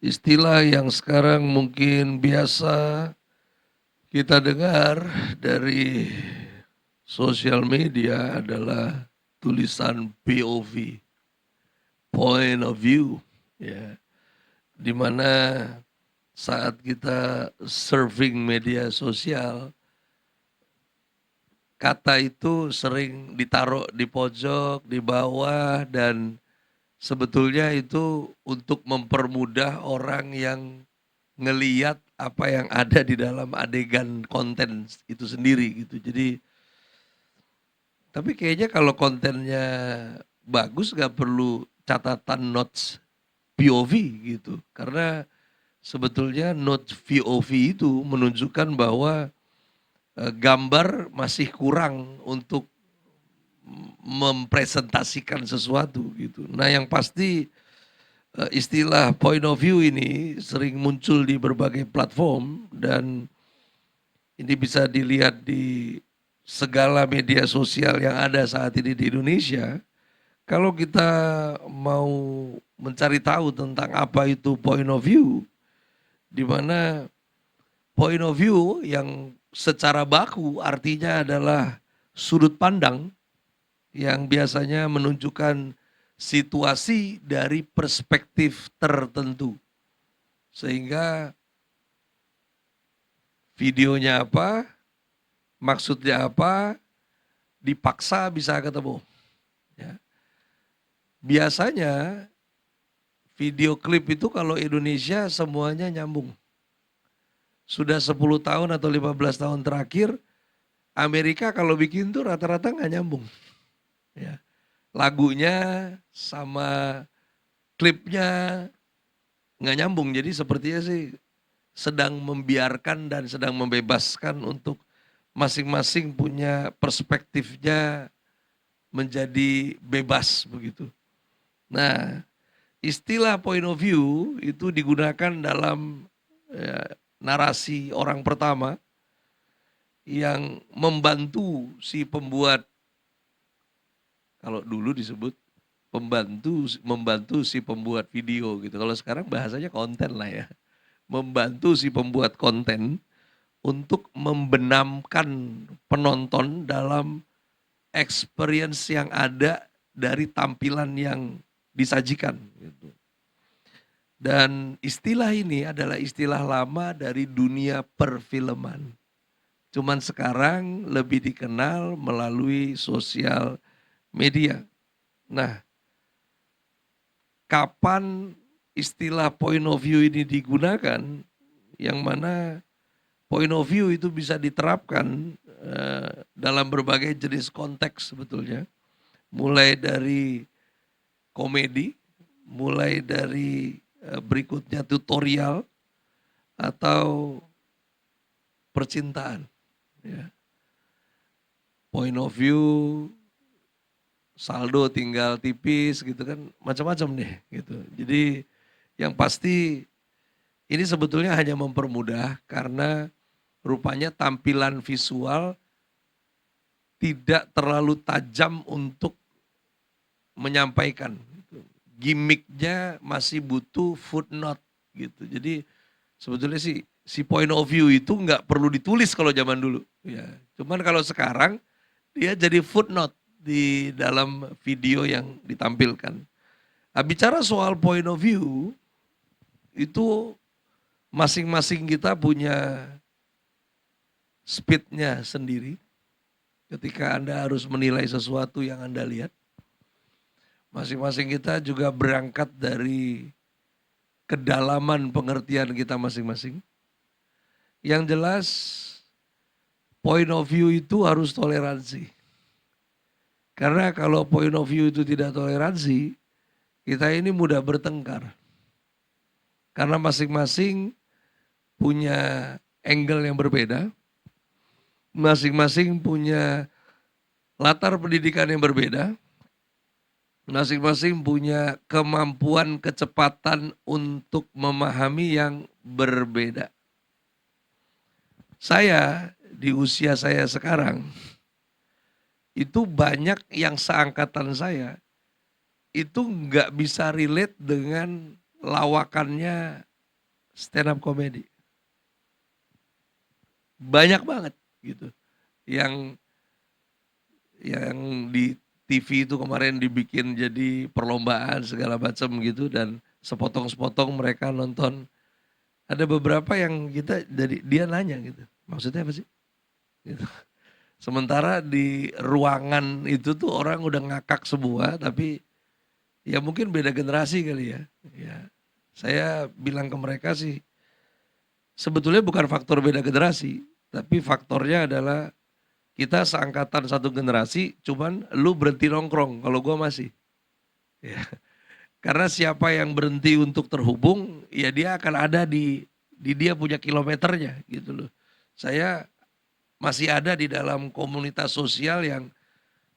Istilah yang sekarang mungkin biasa kita dengar dari sosial media adalah tulisan POV, point of view, ya, di mana saat kita surfing media sosial, kata itu sering ditaruh di pojok, di bawah, dan sebetulnya itu untuk mempermudah orang yang ngeliat apa yang ada di dalam adegan konten itu sendiri gitu. Jadi, tapi kayaknya kalau kontennya bagus nggak perlu catatan notes POV gitu. Karena sebetulnya notes POV itu menunjukkan bahwa gambar masih kurang untuk mempresentasikan sesuatu gitu. Nah, yang pasti istilah point of view ini sering muncul di berbagai platform dan ini bisa dilihat di segala media sosial yang ada saat ini di Indonesia. Kalau kita mau mencari tahu tentang apa itu point of view, di mana point of view yang secara baku artinya adalah sudut pandang yang biasanya menunjukkan situasi dari perspektif tertentu. Sehingga videonya apa, maksudnya apa, dipaksa bisa ketemu. Ya. Biasanya video klip itu kalau Indonesia semuanya nyambung. Sudah 10 tahun atau 15 tahun terakhir, Amerika kalau bikin tuh rata-rata nggak nyambung. Ya. Lagunya sama klipnya nggak nyambung. Jadi sepertinya sih sedang membiarkan dan sedang membebaskan untuk masing-masing punya perspektifnya menjadi bebas begitu. Nah, istilah point of view itu digunakan dalam narasi orang pertama yang membantu si pembuat, kalau dulu disebut membantu si pembuat video gitu. Kalau sekarang bahasanya konten lah ya. Membantu si pembuat konten untuk membenamkan penonton dalam experience yang ada dari tampilan yang disajikan gitu. Dan istilah ini adalah istilah lama dari dunia perfilman. Cuman sekarang lebih dikenal melalui sosial media. Nah, kapan istilah point of view ini digunakan, yang mana point of view itu bisa diterapkan dalam berbagai jenis konteks sebetulnya. Mulai dari komedi, mulai dari berikutnya tutorial atau percintaan. Ya. Point of view, saldo tinggal tipis gitu kan, macam-macam deh gitu. Jadi yang pasti ini sebetulnya hanya mempermudah karena rupanya tampilan visual tidak terlalu tajam untuk menyampaikan. Gimmicknya masih butuh footnote gitu. Jadi sebetulnya sih si point of view itu nggak perlu ditulis kalau zaman dulu. Ya, cuman kalau sekarang dia jadi footnote di dalam video yang ditampilkan. Nah, bicara soal point of view itu masing-masing kita punya speednya sendiri. Ketika Anda harus menilai sesuatu yang Anda lihat, masing-masing kita juga berangkat dari kedalaman pengertian kita masing-masing. Yang jelas, point of view itu harus toleransi. Karena kalau point of view itu tidak toleransi, kita ini mudah bertengkar. Karena masing-masing punya angle yang berbeda, masing-masing punya latar pendidikan yang berbeda, masing-masing punya kemampuan kecepatan untuk memahami yang berbeda. Saya di usia saya sekarang, itu banyak yang seangkatan saya, itu nggak bisa relate dengan lawakannya stand up comedy. Banyak banget gitu. Yang di TV itu kemarin dibikin jadi perlombaan segala macam gitu dan sepotong-sepotong mereka nonton. Ada beberapa yang kita dari dia nanya gitu. Maksudnya apa sih? Gitu. Sementara di ruangan itu tuh orang udah ngakak semua tapi ya mungkin beda generasi kali ya. Ya. Saya bilang ke mereka sih sebetulnya bukan faktor beda generasi, tapi faktornya adalah kita seangkatan satu generasi, cuman lu berhenti nongkrong kalau gua masih. Ya. Karena siapa yang berhenti untuk terhubung, ya dia akan ada di dia punya kilometernya gitu loh. Saya masih ada di dalam komunitas sosial yang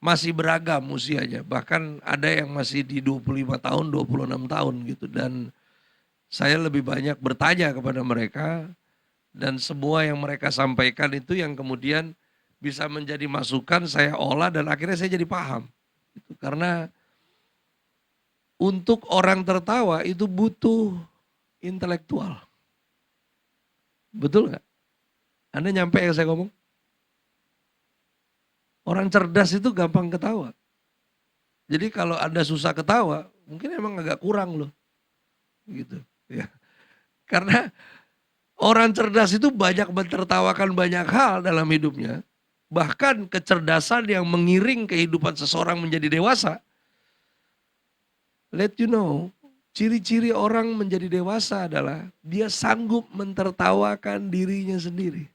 masih beragam usianya. Bahkan ada yang masih di 25 tahun, 26 tahun gitu. Dan saya lebih banyak bertanya kepada mereka dan semua yang mereka sampaikan itu yang kemudian bisa menjadi masukan saya olah dan akhirnya saya jadi paham. Gitu. Karena untuk orang tertawa itu butuh intelektual. Betul nggak? Anda nyampe yang saya ngomong? Orang cerdas itu gampang ketawa. Jadi kalau Anda susah ketawa, mungkin emang agak kurang loh. Gitu. Ya. Karena orang cerdas itu banyak mentertawakan banyak hal dalam hidupnya. Bahkan kecerdasan yang mengiring kehidupan seseorang menjadi dewasa. Let you know, ciri-ciri orang menjadi dewasa adalah dia sanggup mentertawakan dirinya sendiri.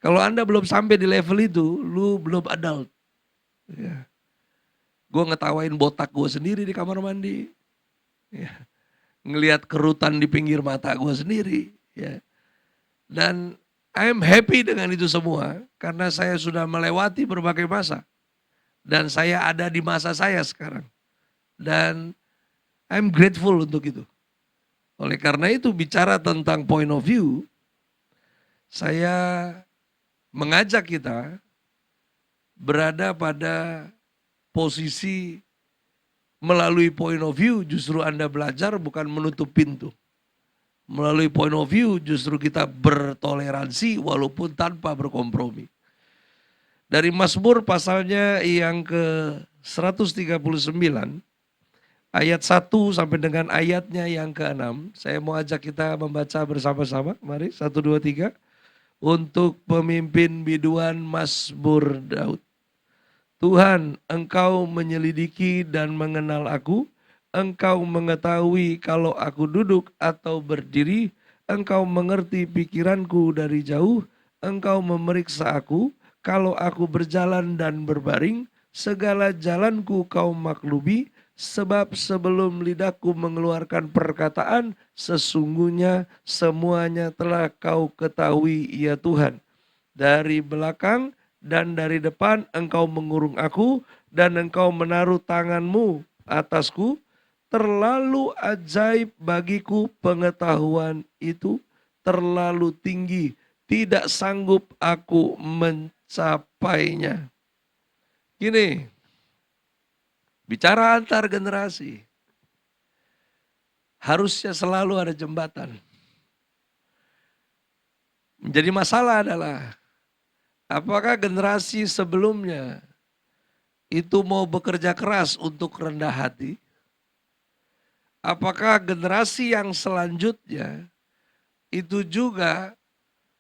Kalau Anda belum sampai di level itu, lu belum adult. Ya. Gue ngetawain botak gue sendiri di kamar mandi. Ya. Ngelihat kerutan di pinggir mata gue sendiri. Ya. Dan I'm happy dengan itu semua karena saya sudah melewati berbagai masa. Dan saya ada di masa saya sekarang. Dan I'm grateful untuk itu. Oleh karena itu bicara tentang point of view, saya mengajak kita berada pada posisi melalui point of view justru Anda belajar bukan menutup pintu. Melalui point of view justru kita bertoleransi walaupun tanpa berkompromi. Dari Mazmur pasalnya yang ke 139 ayat 1 sampai dengan ayatnya yang ke-6. Saya mau ajak kita membaca bersama-sama. Mari 1, 2, 3. Untuk pemimpin biduan Mazmur Daud. Tuhan, Engkau menyelidiki dan mengenal aku. Engkau mengetahui kalau aku duduk atau berdiri. Engkau mengerti pikiranku dari jauh. Engkau memeriksa aku. Kalau aku berjalan dan berbaring, segala jalanku kau maklumi. Sebab sebelum lidahku mengeluarkan perkataan, sesungguhnya semuanya telah kau ketahui ya Tuhan. Dari belakang dan dari depan engkau mengurung aku dan engkau menaruh tanganmu atasku. Terlalu ajaib bagiku pengetahuan itu, terlalu tinggi, tidak sanggup aku mencapainya. Gini, bicara antar generasi, harusnya selalu ada jembatan. Menjadi masalah adalah apakah generasi sebelumnya itu mau bekerja keras untuk rendah hati? Apakah generasi yang selanjutnya itu juga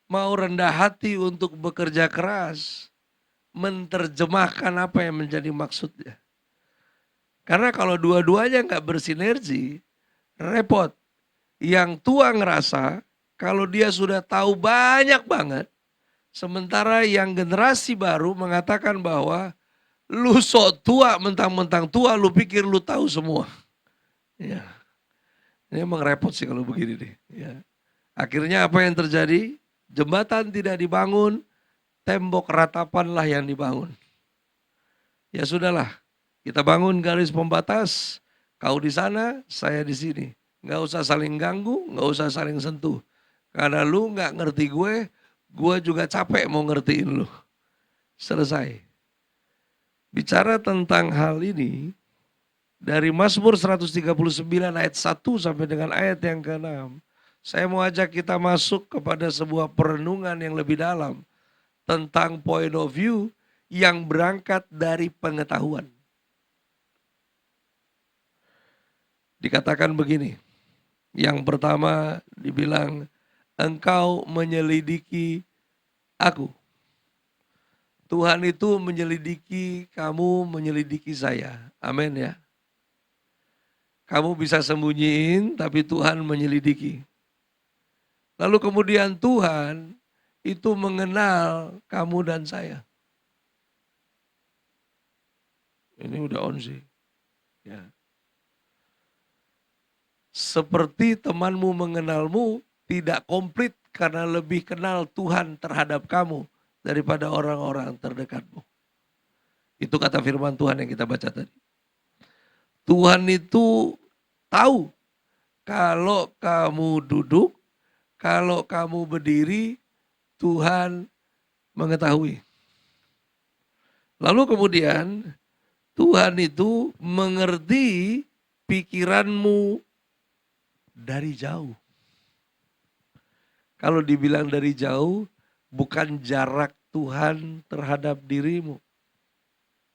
mau rendah hati untuk bekerja keras, menerjemahkan apa yang menjadi maksudnya? Karena kalau dua-duanya nggak bersinergi, repot. Yang tua ngerasa kalau dia sudah tahu banyak banget, sementara yang generasi baru mengatakan bahwa lu sok tua, mentang-mentang tua, lu pikir lu tahu semua. Ya. Ini emang repot sih kalau begini nih. Ya. Akhirnya apa yang terjadi? Jembatan tidak dibangun, tembok ratapanlah yang dibangun. Ya sudahlah, kita bangun garis pembatas, kau di sana, saya di sini. Nggak usah saling ganggu, nggak usah saling sentuh. Karena lu nggak ngerti gue juga capek mau ngertiin lu. Selesai. Bicara tentang hal ini, dari Mazmur 139 ayat 1 sampai dengan ayat yang ke-6. Saya mau ajak kita masuk kepada sebuah perenungan yang lebih dalam tentang point of view yang berangkat dari pengetahuan. Dikatakan begini, yang pertama dibilang, engkau menyelidiki aku. Tuhan itu menyelidiki kamu, menyelidiki saya. Amin ya. Kamu bisa sembunyiin, tapi Tuhan menyelidiki. Lalu kemudian Tuhan itu mengenal kamu dan saya. Ini udah on sih. Ya. Seperti temanmu mengenalmu, tidak komplit karena lebih kenal Tuhan terhadap kamu daripada orang-orang terdekatmu. Itu kata firman Tuhan yang kita baca tadi. Tuhan itu tahu kalau kamu duduk, kalau kamu berdiri, Tuhan mengetahui. Lalu kemudian Tuhan itu mengerti pikiranmu dari jauh. Kalau dibilang dari jauh, bukan jarak Tuhan terhadap dirimu,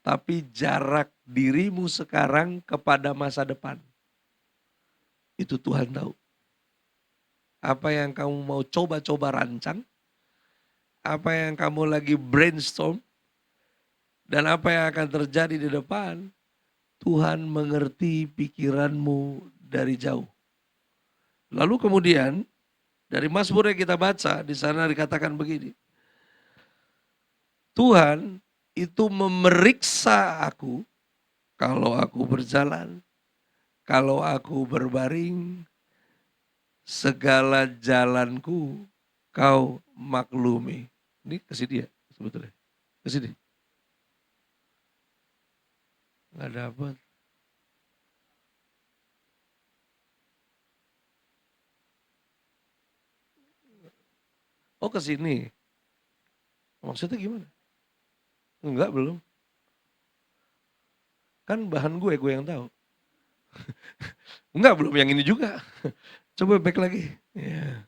tapi jarak dirimu sekarang kepada masa depan. Itu Tuhan tahu. Apa yang kamu mau coba-coba rancang, apa yang kamu lagi brainstorm, dan apa yang akan terjadi di depan, Tuhan mengerti pikiranmu dari jauh. Lalu kemudian dari Mazmur yang kita baca, di sana dikatakan begini. Tuhan itu memeriksa aku kalau aku berjalan, kalau aku berbaring, segala jalanku kau maklumi. Ini ke sini ya sebetulnya. Ke sini. Nggak dapat. Oh ke sini. Maksudnya gimana? Enggak belum. Kan bahan gue yang tahu. Enggak belum yang ini juga. Coba back lagi. Ya.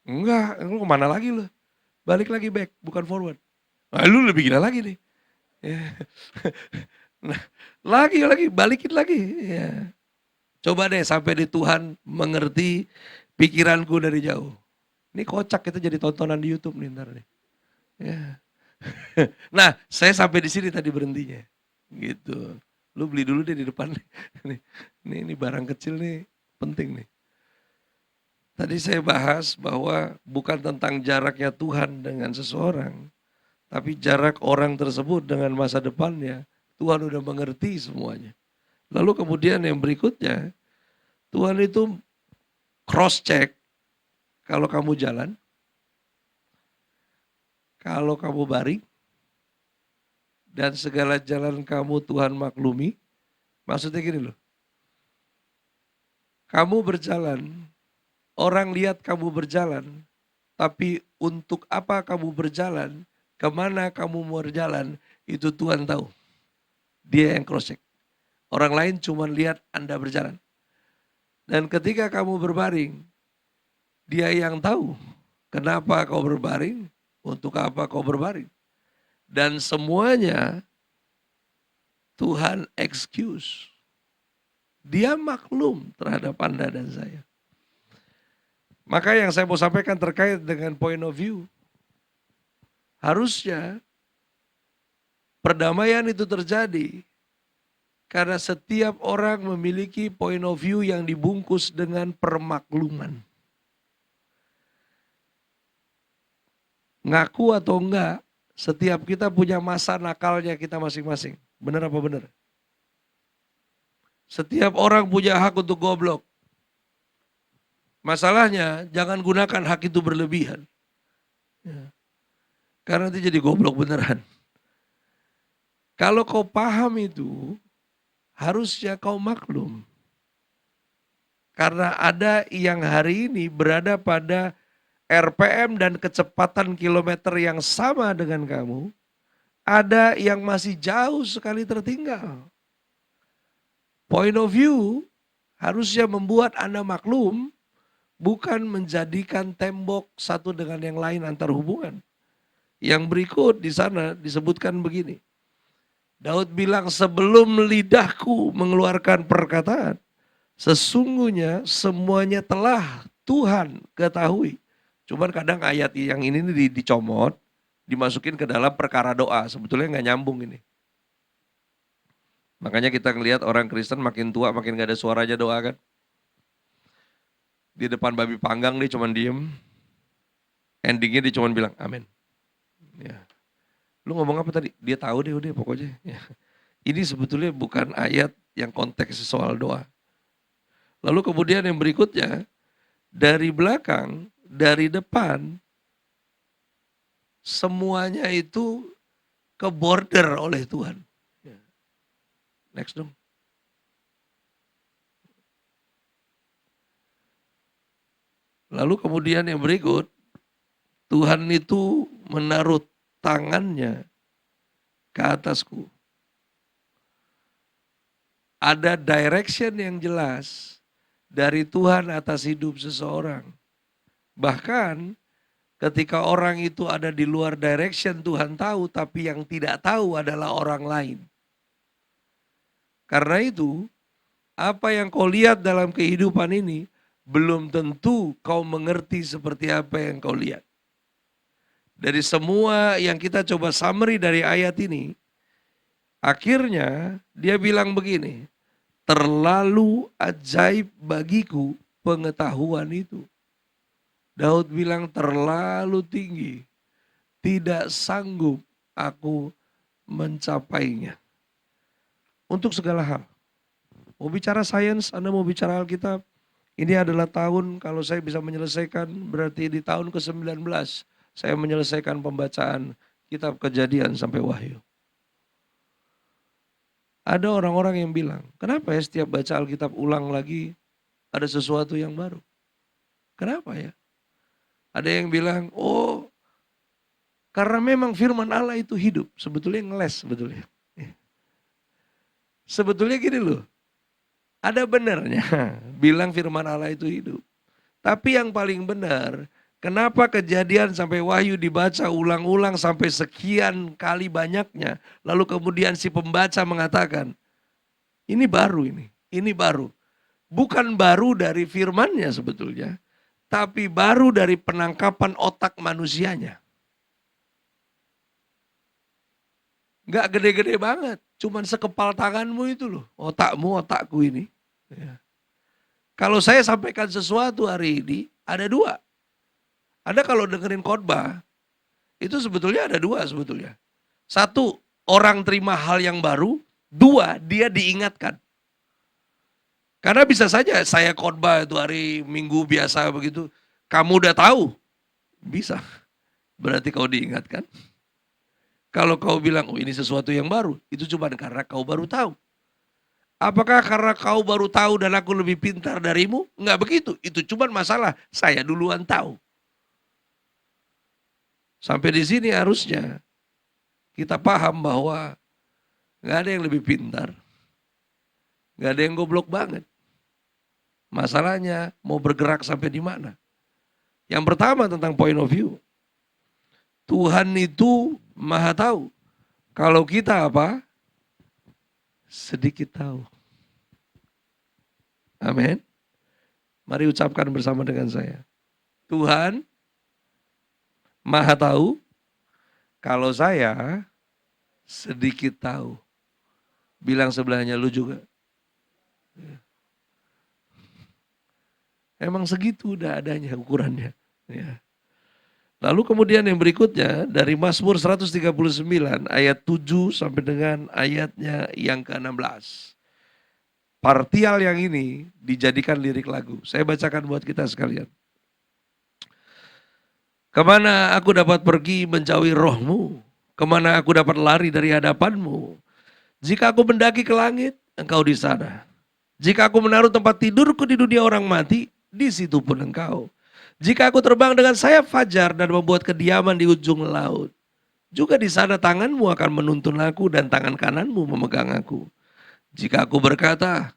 Enggak, lu kemana lagi lu? Balik lagi back, bukan forward. Nah, lu lebih gila lagi nih. Ya. Nah, lagi, balikin lagi. Ya. Coba deh sampai di Tuhan mengerti pikiranku dari jauh. Ini kocak kita jadi tontonan di YouTube nih ntar nih. Ya. Nah, saya sampai di sini tadi berhentinya. Gitu. Lu beli dulu deh di depan nih. Ini barang kecil nih, penting nih. Tadi saya bahas bahwa bukan tentang jaraknya Tuhan dengan seseorang, tapi jarak orang tersebut dengan masa depannya. Tuhan udah mengerti semuanya. Lalu kemudian yang berikutnya, Tuhan itu cross check kalau kamu jalan, kalau kamu baring, dan segala jalan kamu Tuhan maklumi. Maksudnya gini loh, kamu berjalan, orang lihat kamu berjalan, tapi untuk apa kamu berjalan, kemana kamu mau berjalan, itu Tuhan tahu. Dia yang cross check. Orang lain cuma lihat Anda berjalan. Dan ketika kamu berbaring, dia yang tahu kenapa kau berbaring, untuk apa kau berbaring. Dan semuanya Tuhan excuse. Dia maklum terhadap Anda dan saya. Maka yang saya mau sampaikan terkait dengan point of view. Harusnya perdamaian itu terjadi karena setiap orang memiliki point of view yang dibungkus dengan permakluman. Ngaku atau enggak, setiap kita punya masa nakalnya kita masing-masing. Benar apa benar? Setiap orang punya hak untuk goblok. Masalahnya jangan gunakan hak itu berlebihan. Ya. Karena nanti jadi goblok beneran. Kalau kau paham itu, harusnya kau maklum. Karena ada yang hari ini berada pada RPM dan kecepatan kilometer yang sama dengan kamu. Ada yang masih jauh sekali tertinggal. Point of view harusnya membuat Anda maklum bukan menjadikan tembok satu dengan yang lain antar hubungan. Yang berikut di sana disebutkan begini. Daud bilang, sebelum lidahku mengeluarkan perkataan, sesungguhnya semuanya telah Tuhan ketahui. Cuman kadang ayat yang ini dicomot, dimasukin ke dalam perkara doa. Sebetulnya nggak nyambung ini. Makanya kita ngelihat orang Kristen makin tua makin gak ada suaranya doa kan. Di depan babi panggang dia cuman diem. Endingnya dia cuman bilang amin. Ya. Lu ngomong apa tadi? Dia tahu deh udah pokoknya. Ya. Ini sebetulnya bukan ayat yang konteks soal doa. Lalu kemudian yang berikutnya, dari belakang, dari depan, semuanya itu ke border oleh Tuhan. Next dong. Lalu kemudian yang berikut, Tuhan itu menaruh tangannya ke atasku. Ada direction yang jelas dari Tuhan atas hidup seseorang. Bahkan ketika orang itu ada di luar direction Tuhan tahu, tapi yang tidak tahu adalah orang lain. Karena itu, apa yang kau lihat dalam kehidupan ini, belum tentu kau mengerti seperti apa yang kau lihat. Dari semua yang kita coba summary dari ayat ini, akhirnya dia bilang begini, terlalu ajaib bagiku pengetahuan itu. Daud bilang terlalu tinggi, tidak sanggup aku mencapainya. Untuk segala hal. Mau bicara sains, Anda mau bicara Alkitab, ini adalah tahun kalau saya bisa menyelesaikan, berarti di tahun ke-19 saya menyelesaikan pembacaan kitab Kejadian sampai Wahyu. Ada orang-orang yang bilang, kenapa ya setiap baca Alkitab ulang lagi ada sesuatu yang baru? Kenapa ya? Ada yang bilang, oh karena memang firman Allah itu hidup. Sebetulnya ngeles sebetulnya. Sebetulnya gini loh, ada benarnya bilang firman Allah itu hidup. Tapi yang paling benar, kenapa Kejadian sampai Wahyu dibaca ulang-ulang sampai sekian kali banyaknya. Lalu kemudian si pembaca mengatakan, ini baru ini baru. Bukan baru dari firmannya sebetulnya, tapi baru dari penangkapan otak manusianya. Gak gede-gede banget, cuman sekepal tanganmu itu loh, otakmu, otakku ini. Ya. Kalau saya sampaikan sesuatu hari ini, ada dua. Anda kalau dengerin khotbah, itu sebetulnya ada dua sebetulnya. Satu, orang terima hal yang baru. Dua, dia diingatkan. Karena bisa saja saya khotbah itu hari Minggu biasa begitu, kamu udah tahu, bisa. Berarti kau diingatkan. Kalau kau bilang, oh ini sesuatu yang baru, itu cuma karena kau baru tahu. Apakah karena kau baru tahu dan aku lebih pintar darimu? Enggak begitu, itu cuma masalah saya duluan tahu. Sampai di sini harusnya kita paham bahwa enggak ada yang lebih pintar. Enggak ada yang goblok banget. Masalahnya mau bergerak sampai di mana? Yang pertama tentang point of view. Tuhan itu Maha tahu. Kalau kita apa? Sedikit tahu. Amin. Mari ucapkan bersama dengan saya. Tuhan Maha tahu. Kalau saya sedikit tahu. Bilang sebelahnya lu juga. Emang segitu udah adanya ukurannya. Ya. Lalu kemudian yang berikutnya dari Mazmur 139 ayat 7 sampai dengan ayatnya yang ke-16. Partial yang ini dijadikan lirik lagu. Saya bacakan buat kita sekalian. Kemana aku dapat pergi menjauhi rohmu? Kemana aku dapat lari dari hadapanmu? Jika aku mendaki ke langit, engkau di sana. Jika aku menaruh tempat tidurku di dunia orang mati, di situ pun engkau. Jika aku terbang dengan sayap fajar dan membuat kediaman di ujung laut, juga di sana tanganmu akan menuntun aku dan tangan kananmu memegang aku. Jika aku berkata,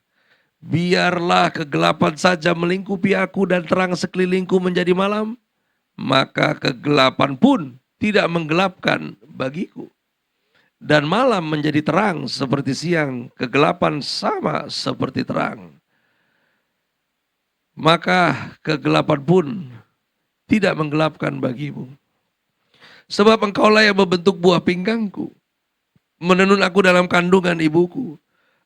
biarlah kegelapan saja melingkupi aku dan terang sekelilingku menjadi malam, maka kegelapan pun tidak menggelapkan bagiku. Dan malam menjadi terang seperti siang, kegelapan sama seperti terang. Maka kegelapan pun tidak menggelapkan bagimu. Sebab engkaulah yang membentuk buah pinggangku, menenun aku dalam kandungan ibuku.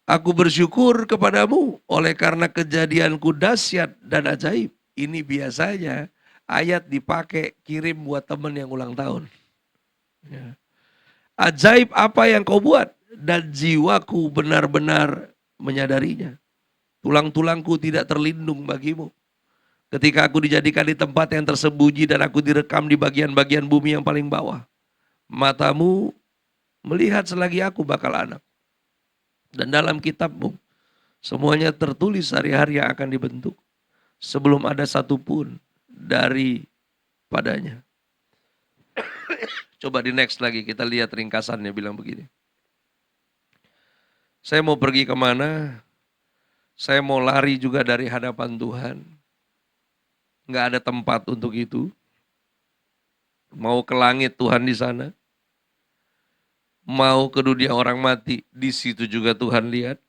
Aku bersyukur kepadamu oleh karena kejadianku dahsyat dan ajaib. Ini biasanya ayat dipakai kirim buat teman yang ulang tahun. Ya. Ajaib apa yang kau buat dan jiwaku benar-benar menyadarinya. Tulang-tulangku tidak terlindung bagimu. Ketika aku dijadikan di tempat yang tersembunyi dan aku direkam di bagian-bagian bumi yang paling bawah. Matamu melihat selagi aku bakal anak. Dan dalam kitabmu semuanya tertulis hari-hari yang akan dibentuk. Sebelum ada satupun daripadanya. Coba di next lagi kita lihat ringkasannya bilang begini. Saya mau pergi kemana? Saya mau lari juga dari hadapan Tuhan. Nggak ada tempat untuk itu. Mau ke langit Tuhan di sana. Mau ke dunia orang mati, di situ juga Tuhan lihat.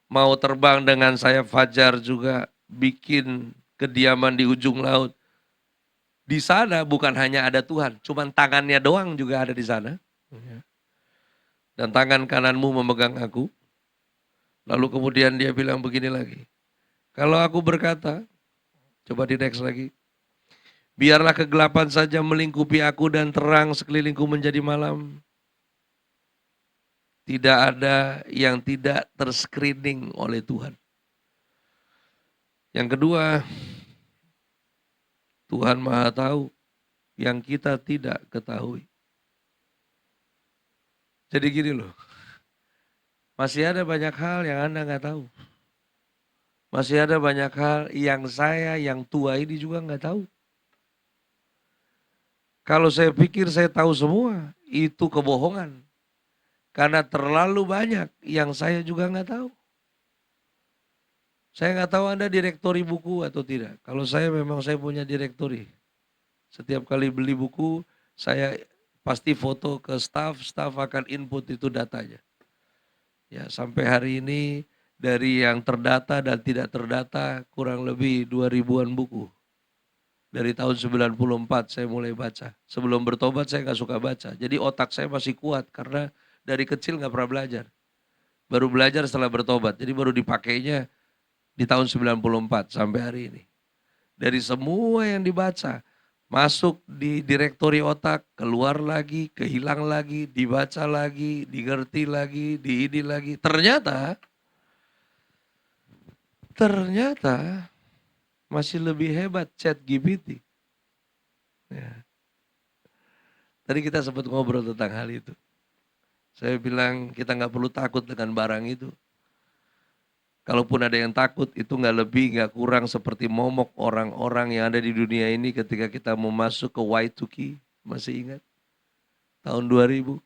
Mau terbang dengan sayap fajar juga, bikin kediaman di ujung laut. Di sana bukan hanya ada Tuhan, cuman tangannya doang juga ada di sana. Dan tangan kananmu memegang aku. Lalu kemudian dia bilang begini lagi. Kalau aku berkata, coba di next lagi. Biarlah kegelapan saja melingkupi aku dan terang sekelilingku menjadi malam. Tidak ada yang tidak terscreening oleh Tuhan. Yang kedua, Tuhan Maha Tahu yang kita tidak ketahui. Jadi gini loh, masih ada banyak hal yang Anda nggak tahu. Masih ada banyak hal yang saya yang tua ini juga nggak tahu. Kalau saya pikir saya tahu semua, itu kebohongan. Karena terlalu banyak yang saya juga nggak tahu. Saya nggak tahu Anda direktori buku atau tidak. Kalau saya memang saya punya direktori. Setiap kali beli buku, saya pasti foto ke staff akan input itu datanya. Ya, sampai hari ini dari yang terdata dan tidak terdata kurang lebih 2000-an buku. Dari tahun 94 saya mulai baca. Sebelum bertobat saya nggak suka baca. Jadi otak saya masih kuat karena dari kecil nggak pernah belajar. Baru belajar setelah bertobat. Jadi baru dipakainya di tahun 94 sampai hari ini. Dari semua yang dibaca, masuk di direktori otak, keluar lagi, kehilang lagi, dibaca lagi, digerti lagi, di ini lagi. Ternyata masih lebih hebat ChatGPT. Ya. Tadi kita sempat ngobrol tentang hal itu. Saya bilang kita nggak perlu takut dengan barang itu. Kalaupun ada yang takut, itu nggak lebih, nggak kurang seperti momok orang-orang yang ada di dunia ini ketika kita mau masuk ke Y2K. Masih ingat? Tahun 2000,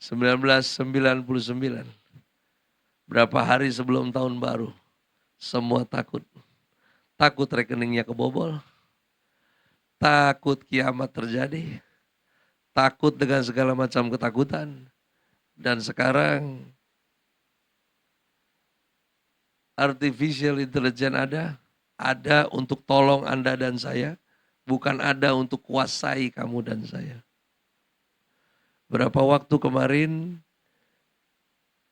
1999. Berapa hari sebelum tahun baru, semua takut. Takut rekeningnya kebobol, takut kiamat terjadi, takut dengan segala macam ketakutan. Dan sekarang artificial intelligence ada untuk tolong Anda dan saya, bukan ada untuk kuasai kamu dan saya. Berapa waktu kemarin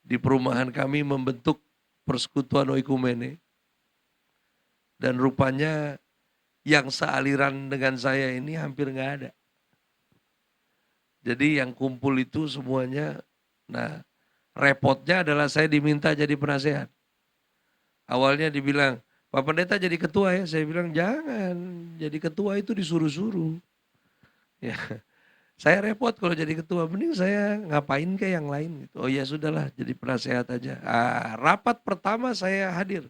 di perumahan kami membentuk persekutuan oikumene, dan rupanya yang sealiran dengan saya ini hampir nggak ada. Jadi yang kumpul itu semuanya, nah repotnya adalah saya diminta jadi penasehat. Awalnya dibilang, Pak Pendeta jadi ketua ya. Saya bilang jangan, jadi ketua itu disuruh-suruh. Ya, saya repot kalau jadi ketua, mending saya ngapain ke yang lain gitu. Oh ya sudahlah, jadi penasehat aja. Rapat pertama saya hadir.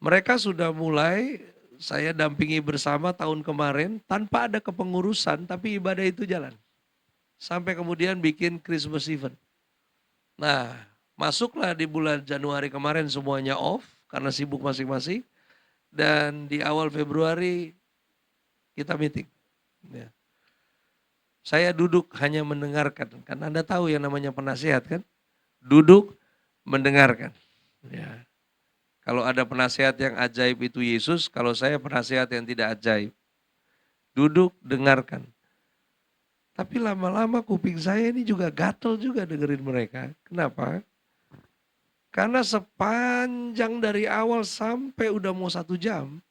Mereka sudah mulai, saya dampingi bersama tahun kemarin tanpa ada kepengurusan, tapi ibadah itu jalan. Sampai kemudian bikin Christmas event. Nah, Masuklah di bulan Januari kemarin semuanya off karena sibuk masing-masing. Dan di awal Februari kita meeting. Ya. Saya duduk hanya mendengarkan. Kan Anda tahu yang namanya penasihat kan? Duduk mendengarkan. Ya. Kalau ada penasihat yang ajaib itu Yesus, kalau saya penasihat yang tidak ajaib. Duduk dengarkan. Tapi lama-lama kuping saya ini juga gatel juga dengerin mereka. Kenapa? Karena sepanjang dari awal sampai udah mau 1 jam,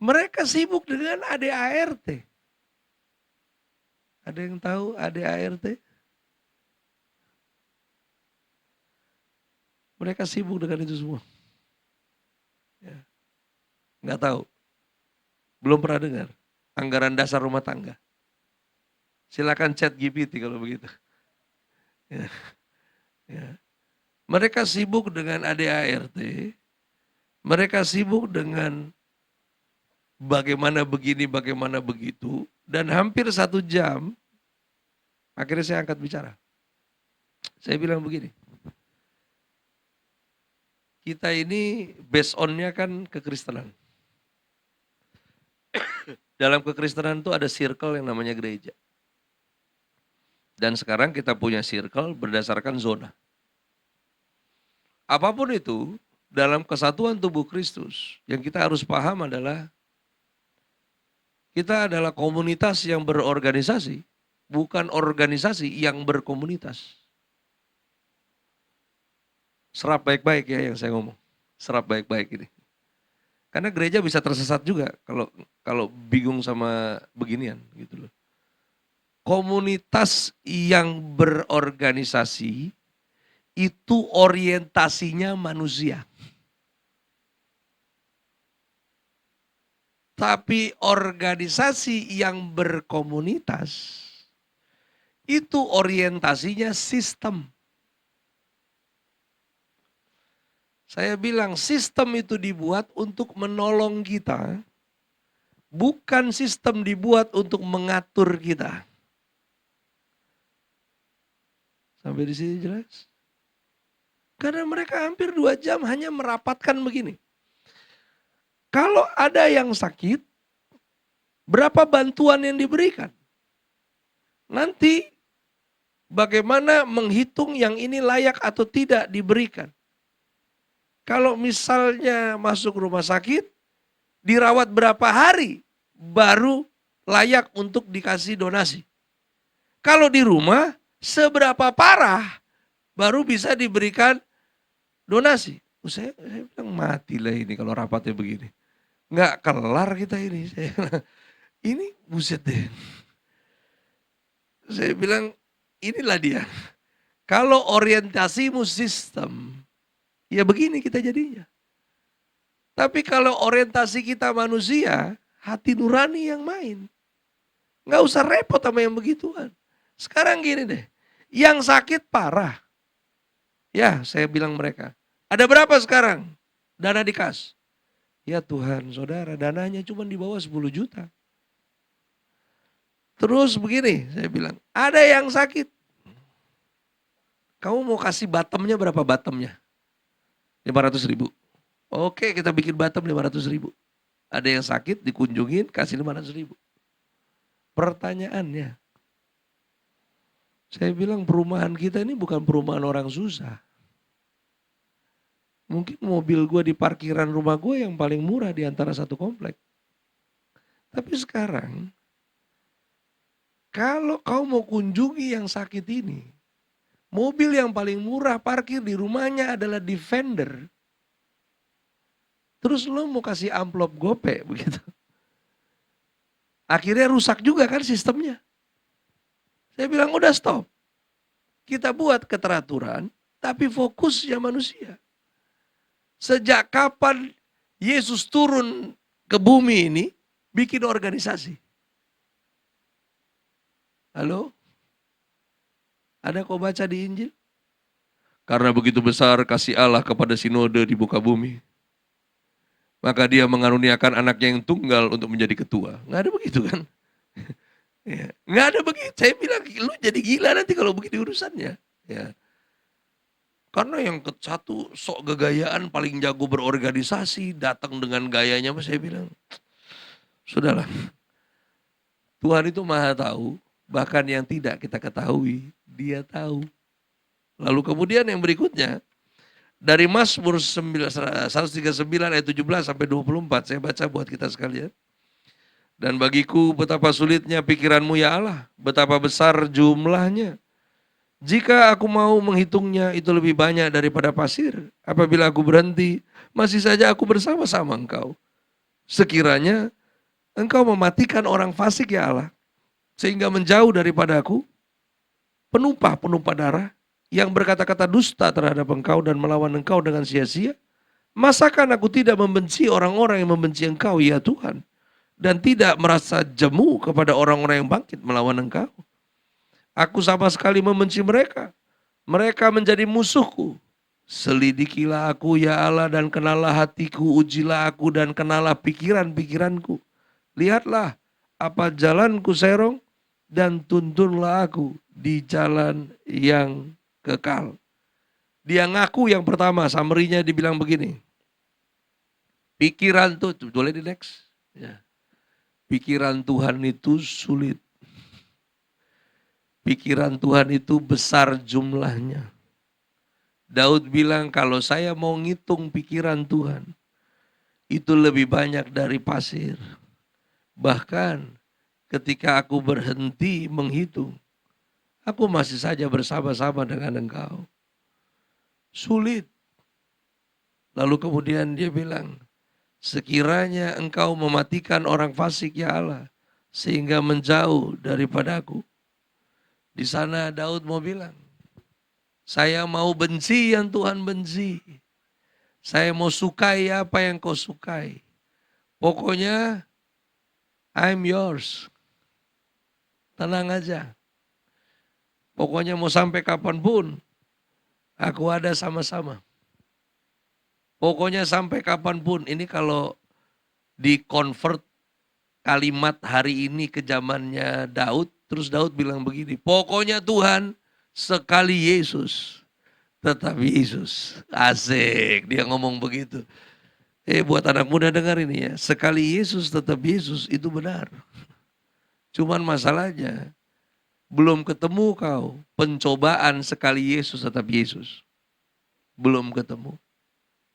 mereka sibuk dengan ADART. Ada yang tahu ADART? Mereka sibuk dengan itu semua. Ya. Nggak tahu. Belum pernah dengar. Anggaran dasar rumah tangga. Silakan chat GPT kalau begitu. Ya. Ya. Mereka sibuk dengan ADART. Mereka sibuk dengan bagaimana begini, bagaimana begitu. Dan hampir 1 jam, akhirnya saya angkat bicara. Saya bilang begini. Kita ini based on-nya kan kekristenan. Dalam kekristenan itu ada circle yang namanya gereja. Dan sekarang kita punya circle berdasarkan zona. Apapun itu, dalam kesatuan tubuh Kristus, yang kita harus paham adalah kita adalah komunitas yang berorganisasi, bukan organisasi yang berkomunitas. Serap baik-baik ya yang saya ngomong. Serap baik-baik ini. Karena gereja bisa tersesat juga kalau bingung sama beginian gitu loh. Komunitas yang berorganisasi itu orientasinya manusia. Tapi organisasi yang berkomunitas itu orientasinya sistem. Saya bilang sistem itu dibuat untuk menolong kita, bukan sistem dibuat untuk mengatur kita. Sampai di sini jelas? Karena mereka hampir 2 jam hanya merapatkan begini. Kalau ada yang sakit, berapa bantuan yang diberikan? Nanti bagaimana menghitung yang ini layak atau tidak diberikan? Kalau misalnya masuk rumah sakit, dirawat berapa hari baru layak untuk dikasih donasi. Kalau di rumah, seberapa parah baru bisa diberikan donasi. Saya bilang matilah ini kalau rapatnya begini. Nggak kelar kita ini. Ini buset deh. Saya bilang inilah dia. Kalau orientasimu sistem, ya begini kita jadinya. Tapi kalau orientasi kita manusia, hati nurani yang main. Nggak usah repot sama yang begituan. Sekarang gini deh, yang sakit parah. Ya saya bilang mereka, ada berapa sekarang dana di kas? Ya Tuhan saudara, dananya cuma di bawah 10 juta. Terus begini, saya bilang, ada yang sakit. Kamu mau kasih bottomnya berapa bottomnya? 500 ribu. Oke kita bikin bottom 500 ribu. Ada yang sakit dikunjungin kasih 500 ribu. Pertanyaannya, saya bilang perumahan kita ini bukan perumahan orang susah. Mungkin mobil gue di parkiran rumah gue yang paling murah di antara satu komplek. Tapi sekarang, kalau kau mau kunjungi yang sakit ini, mobil yang paling murah parkir di rumahnya adalah Defender. Terus lo mau kasih amplop gope begitu. Akhirnya rusak juga kan sistemnya. Saya bilang udah stop. Kita buat keteraturan, tapi fokusnya manusia. Sejak kapan Yesus turun ke bumi ini, bikin organisasi? Halo? Ada kau baca di Injil? Karena begitu besar kasih Allah kepada sinode di muka bumi, maka dia mengaruniakan anaknya yang tunggal untuk menjadi ketua. Nggak ada begitu kan? Ya, nggak ada begitu. Saya bilang, lu jadi gila nanti kalau begitu urusannya. Ya. Karena yang satu sok gegayaan paling jago berorganisasi, datang dengan gayanya, saya bilang, sudahlah. Tuhan itu maha tahu, bahkan yang tidak kita ketahui, dia tahu. Lalu kemudian yang berikutnya, dari Mazmur 139 ayat 17 sampai 24, saya baca buat kita sekalian. Dan bagiku betapa sulitnya pikiranmu ya Allah, betapa besar jumlahnya. Jika aku mau menghitungnya, itu lebih banyak daripada pasir. Apabila aku berhenti, masih saja aku bersama-sama Engkau. Sekiranya Engkau mematikan orang fasik ya Allah, sehingga menjauh daripada aku, penumpah-penumpah darah, yang berkata-kata dusta terhadap Engkau dan melawan Engkau dengan sia-sia. Masakan aku tidak membenci orang-orang yang membenci Engkau, ya Tuhan, dan tidak merasa jemu kepada orang-orang yang bangkit melawan Engkau. Aku sama sekali membenci mereka. Mereka menjadi musuhku. Selidikilah aku ya Allah dan kenalah hatiku, ujilah aku dan kenalah pikiran-pikiranku. Lihatlah apa jalanku serong dan tuntunlah aku di jalan yang kekal. Dia ngaku yang pertama, summary-nya dibilang begini. Pikiran tuh, boleh di next. Ya. Pikiran Tuhan itu sulit. Pikiran Tuhan itu besar jumlahnya. Daud bilang kalau saya mau ngitung pikiran Tuhan, itu lebih banyak dari pasir. Bahkan ketika aku berhenti menghitung, aku masih saja bersama-sama dengan Engkau. Sulit. Lalu kemudian dia bilang, sekiranya Engkau mematikan orang fasik ya Allah, sehingga menjauh daripadaku. Di sana Daud mau bilang, saya mau benci yang Tuhan benci. Saya mau sukai apa yang kau sukai. Pokoknya I'm yours. Tenang aja. Pokoknya mau sampai kapanpun, aku ada sama-sama. Pokoknya sampai kapanpun. Ini kalau di-convert kalimat hari ini ke zamannya Daud, terus Daud bilang begini, pokoknya Tuhan sekali Yesus, tetap Yesus. Asik, dia ngomong begitu. Buat anak muda dengar ini ya, sekali Yesus tetap Yesus itu benar. Cuman masalahnya, belum ketemu kau pencobaan sekali Yesus tetap Yesus. Belum ketemu.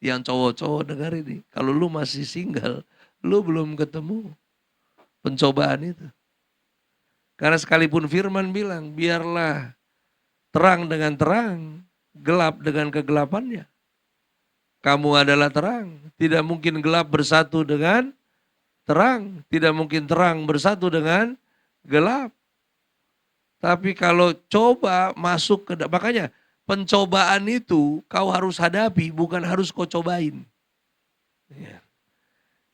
Yang cowok-cowok dengar ini, kalau lu masih single, lu belum ketemu pencobaan itu. Karena sekalipun firman bilang, biarlah terang dengan terang, gelap dengan kegelapannya. Kamu adalah terang, tidak mungkin gelap bersatu dengan terang, tidak mungkin terang bersatu dengan gelap. Tapi kalau coba masuk ke, makanya pencobaan itu kau harus hadapi, bukan harus kau cobain. Ya.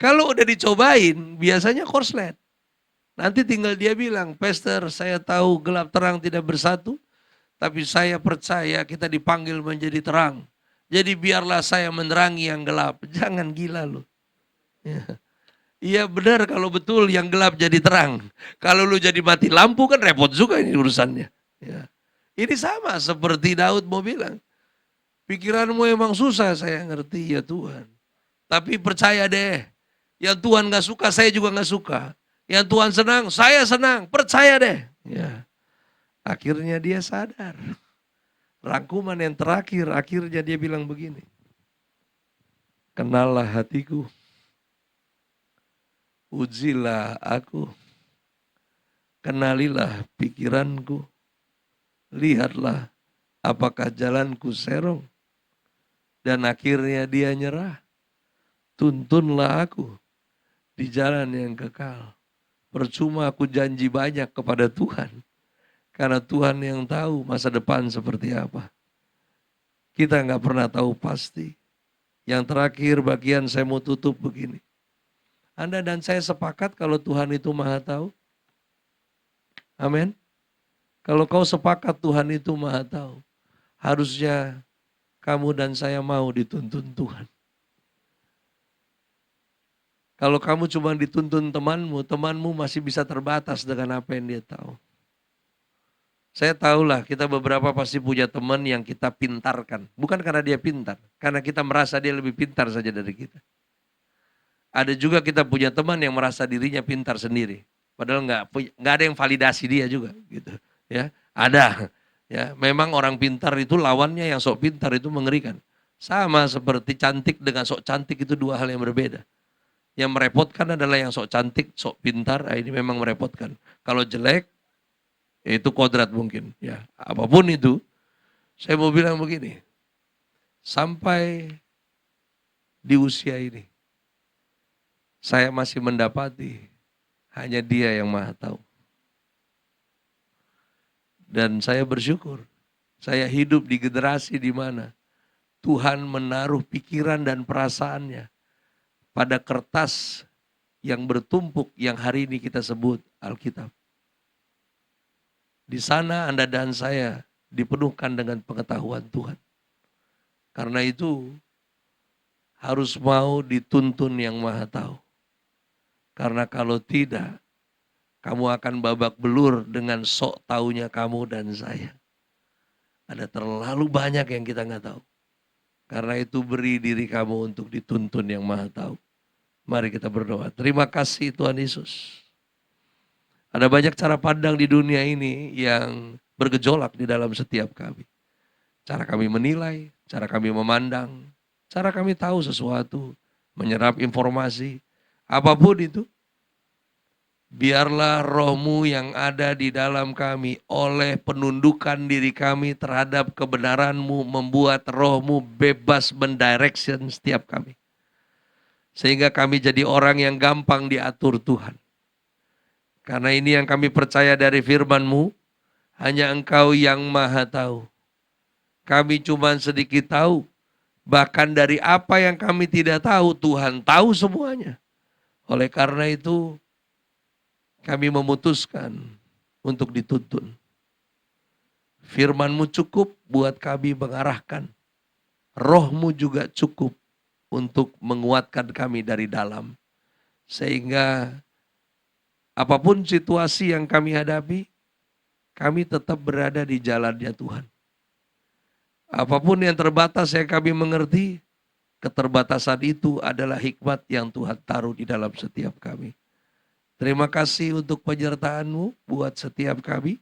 Kalau udah dicobain, biasanya korslet. Nanti tinggal dia bilang, Pastor, saya tahu gelap terang tidak bersatu, tapi saya percaya kita dipanggil menjadi terang. Jadi biarlah saya menerangi yang gelap. Jangan gila loh. Ya. Iya benar kalau betul yang gelap jadi terang. Kalau lu jadi mati lampu kan repot juga ini urusannya. Ya. Ini sama seperti Daud mau bilang. Pikiranmu emang susah, saya ngerti ya Tuhan. Tapi percaya deh, yang Tuhan gak suka saya juga gak suka. Yang Tuhan senang, saya senang, percaya deh. Ya. Akhirnya dia sadar. Rangkuman yang terakhir, akhirnya dia bilang begini. Kenallah hatiku, ujilah aku, kenalilah pikiranku, lihatlah apakah jalanku serong. Dan akhirnya dia nyerah. Tuntunlah aku di jalan yang kekal. Percuma aku janji banyak kepada Tuhan. Karena Tuhan yang tahu masa depan seperti apa. Kita nggak pernah tahu pasti. Yang terakhir bagian saya mau tutup begini. Anda dan saya sepakat kalau Tuhan itu maha tahu. Amin. Kalau kau sepakat Tuhan itu maha tahu. Harusnya kamu dan saya mau dituntun Tuhan. Kalau kamu cuma dituntun temanmu, temanmu masih bisa terbatas dengan apa yang dia tahu. Saya tahulah kita beberapa pasti punya teman yang kita pintarkan. Bukan karena dia pintar, karena kita merasa dia lebih pintar saja dari kita. Ada juga kita punya teman yang merasa dirinya pintar sendiri. Padahal nggak ada yang validasi dia juga gitu. Ya, ada. Ya, memang orang pintar itu lawannya yang sok pintar itu mengerikan. Sama seperti cantik dengan sok cantik itu dua hal yang berbeda. Yang merepotkan adalah yang sok cantik, sok pintar, ini memang merepotkan. Kalau jelek, itu kodrat mungkin. Ya, apapun itu, saya mau bilang begini, sampai di usia ini, saya masih mendapati hanya Dia yang Maha Tahu. Dan saya bersyukur, saya hidup di generasi di mana Tuhan menaruh pikiran dan perasaannya pada kertas yang bertumpuk yang hari ini kita sebut Alkitab. Di sana Anda dan saya dipenuhkan dengan pengetahuan Tuhan. Karena itu harus mau dituntun yang Maha Tahu. Karena kalau tidak, kamu akan babak belur dengan sok taunya kamu dan saya. Ada terlalu banyak yang kita nggak tahu. Karena itu beri diri kamu untuk dituntun yang Maha Tahu. Mari kita berdoa. Terima kasih Tuhan Yesus. Ada banyak cara pandang di dunia ini yang bergejolak di dalam setiap kami. Cara kami menilai, cara kami memandang, cara kami tahu sesuatu, menyerap informasi, apapun itu. Biarlah roh-Mu yang ada di dalam kami oleh penundukan diri kami terhadap kebenaran-Mu membuat roh-Mu bebas mendirection setiap kami. Sehingga kami jadi orang yang gampang diatur Tuhan. Karena ini yang kami percaya dari firman-Mu, hanya Engkau yang Maha Tahu. Kami cuma sedikit tahu, bahkan dari apa yang kami tidak tahu, Tuhan tahu semuanya. Oleh karena itu, kami memutuskan untuk dituntun. Firman-Mu cukup buat kami mengarahkan. Roh-Mu juga cukup untuk menguatkan kami dari dalam. Sehingga apapun situasi yang kami hadapi, kami tetap berada di jalannya Tuhan. Apapun yang terbatas yang kami mengerti, keterbatasan itu adalah hikmat yang Tuhan taruh di dalam setiap kami. Terima kasih untuk penyertaan-Mu buat setiap kami.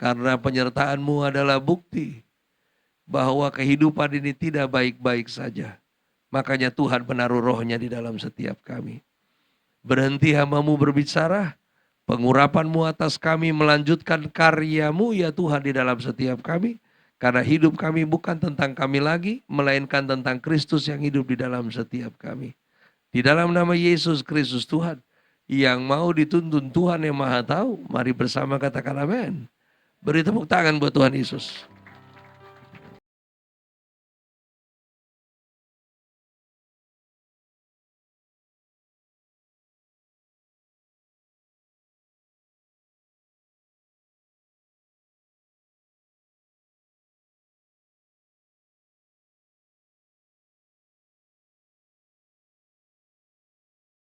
Karena penyertaan-Mu adalah bukti bahwa kehidupan ini tidak baik-baik saja. Makanya Tuhan menaruh roh-Nya di dalam setiap kami. Berhenti hamba-Mu berbicara, pengurapan-Mu atas kami melanjutkan karya-Mu ya Tuhan di dalam setiap kami. Karena hidup kami bukan tentang kami lagi, melainkan tentang Kristus yang hidup di dalam setiap kami. Di dalam nama Yesus Kristus Tuhan, yang mau dituntun Tuhan yang Maha Tahu, mari bersama katakan amin. Beri tepuk tangan buat Tuhan Yesus.